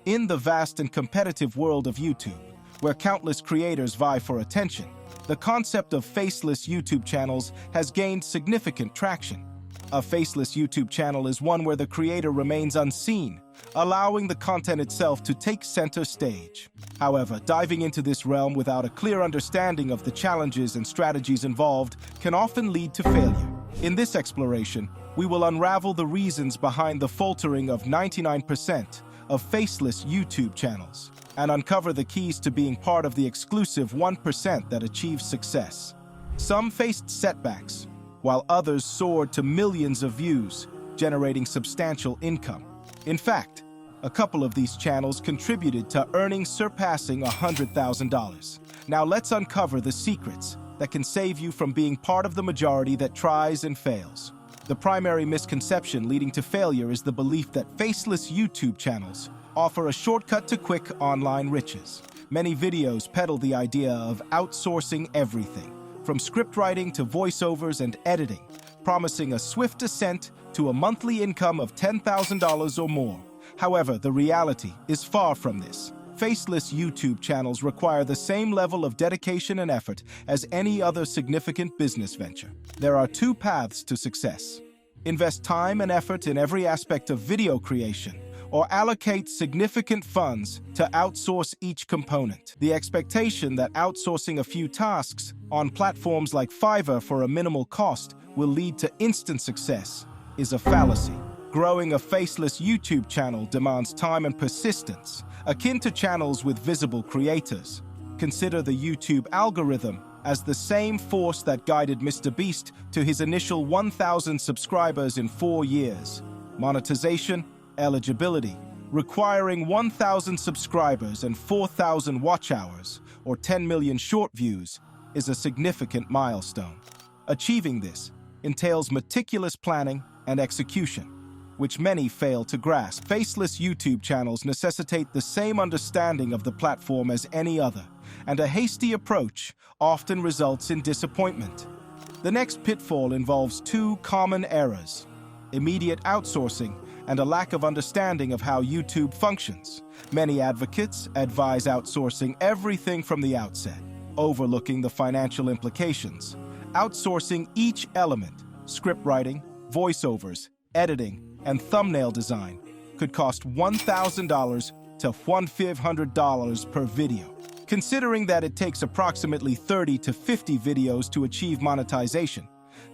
In the vast and competitive world of YouTube, where countless creators vie for attention, the concept of faceless YouTube channels has gained significant traction. A faceless YouTube channel is one where the creator remains unseen, allowing the content itself to take center stage. However, diving into this realm without a clear understanding of the challenges and strategies involved can often lead to failure. In this exploration, we will unravel the reasons behind the faltering of 99% of faceless YouTube channels and uncover the keys to being part of the exclusive 1% that achieves success. Some faced setbacks, while others soared to millions of views, generating substantial income. In fact, a couple of these channels contributed to earnings surpassing $100,000. Now let's uncover the secrets that can save you from being part of the majority that tries and fails. The primary misconception leading to failure is the belief that faceless YouTube channels offer a shortcut to quick online riches. Many videos peddle the idea of outsourcing everything, from script writing to voiceovers and editing, promising a swift ascent to a monthly income of $10,000 or more. However, the reality is far from this. Faceless YouTube channels require the same level of dedication and effort as any other significant business venture. There are two paths to success. Invest time and effort in every aspect of video creation, or allocate significant funds to outsource each component. The expectation that outsourcing a few tasks on platforms like Fiverr for a minimal cost will lead to instant success is a fallacy. Growing a faceless YouTube channel demands time and persistence, akin to channels with visible creators. Consider the YouTube algorithm as the same force that guided MrBeast to his initial 1,000 subscribers in 4 years. Monetization, eligibility, requiring 1,000 subscribers and 4,000 watch hours, or 10 million short views, is a significant milestone. Achieving this entails meticulous planning and execution, which many fail to grasp. Faceless YouTube channels necessitate the same understanding of the platform as any other, and a hasty approach often results in disappointment. The next pitfall involves two common errors: immediate outsourcing and a lack of understanding of how YouTube functions. Many advocates advise outsourcing everything from the outset, overlooking the financial implications. Outsourcing each element, script writing, voiceovers, editing, and thumbnail design, could cost $1,000 to $1,500 per video. Considering that it takes approximately 30 to 50 videos to achieve monetization,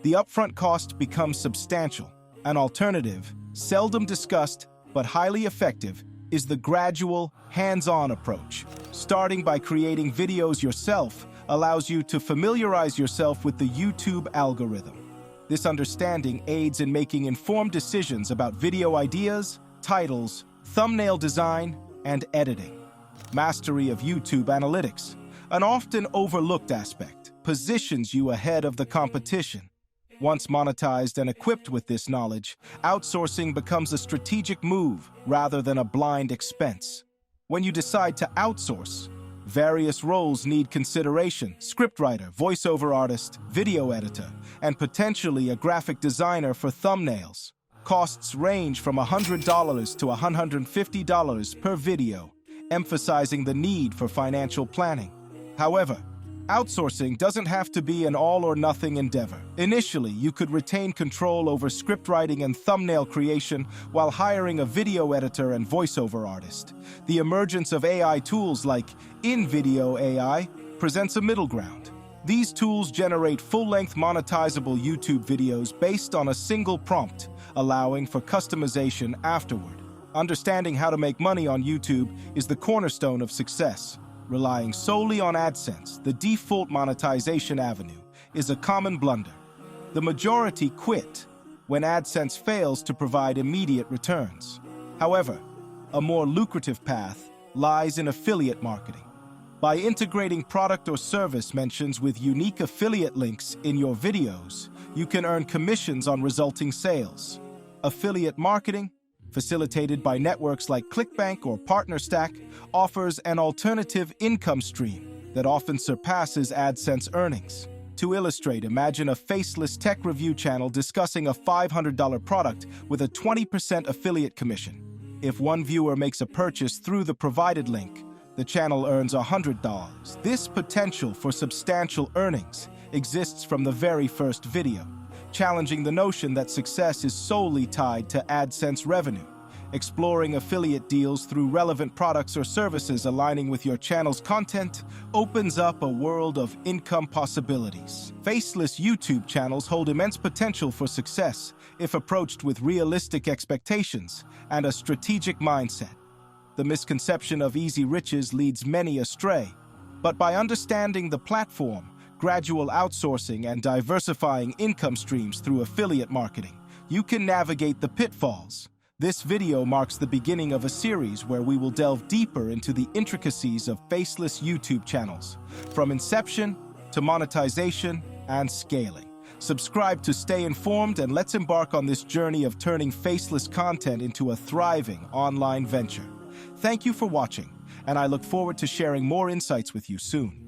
the upfront cost becomes substantial. An alternative, seldom discussed but highly effective, is the gradual, hands-on approach. Starting by creating videos yourself allows you to familiarize yourself with the YouTube algorithm. This understanding aids in making informed decisions about video ideas, titles, thumbnail design, and editing. Mastery of YouTube analytics, an often overlooked aspect, positions you ahead of the competition. Once monetized and equipped with this knowledge, outsourcing becomes a strategic move rather than a blind expense. When you decide to outsource, various roles need consideration: scriptwriter, voiceover artist, video editor, and potentially a graphic designer for thumbnails. Costs range from $100 to $150 per video, emphasizing the need for financial planning. However, outsourcing doesn't have to be an all-or-nothing endeavor. Initially, you could retain control over script writing and thumbnail creation while hiring a video editor and voiceover artist. The emergence of AI tools like InVideo AI presents a middle ground. These tools generate full-length monetizable YouTube videos based on a single prompt, allowing for customization afterward. Understanding how to make money on YouTube is the cornerstone of success. Relying solely on AdSense, the default monetization avenue, is a common blunder. The majority quit when AdSense fails to provide immediate returns. However, a more lucrative path lies in affiliate marketing. By integrating product or service mentions with unique affiliate links in your videos, you can earn commissions on resulting sales. Affiliate marketing, facilitated by networks like ClickBank or PartnerStack, offers an alternative income stream that often surpasses AdSense earnings. To illustrate, imagine a faceless tech review channel discussing a $500 product with a 20% affiliate commission. If one viewer makes a purchase through the provided link, the channel earns $100. This potential for substantial earnings exists from the very first video, challenging the notion that success is solely tied to AdSense revenue. Exploring affiliate deals through relevant products or services aligning with your channel's content opens up a world of income possibilities. Faceless YouTube channels hold immense potential for success if approached with realistic expectations and a strategic mindset. The misconception of easy riches leads many astray, but by understanding the platform, gradual outsourcing, and diversifying income streams through affiliate marketing, you can navigate the pitfalls. This video marks the beginning of a series where we will delve deeper into the intricacies of faceless YouTube channels, from inception to monetization and scaling. Subscribe to stay informed, and let's embark on this journey of turning faceless content into a thriving online venture. Thank you for watching, and I look forward to sharing more insights with you soon.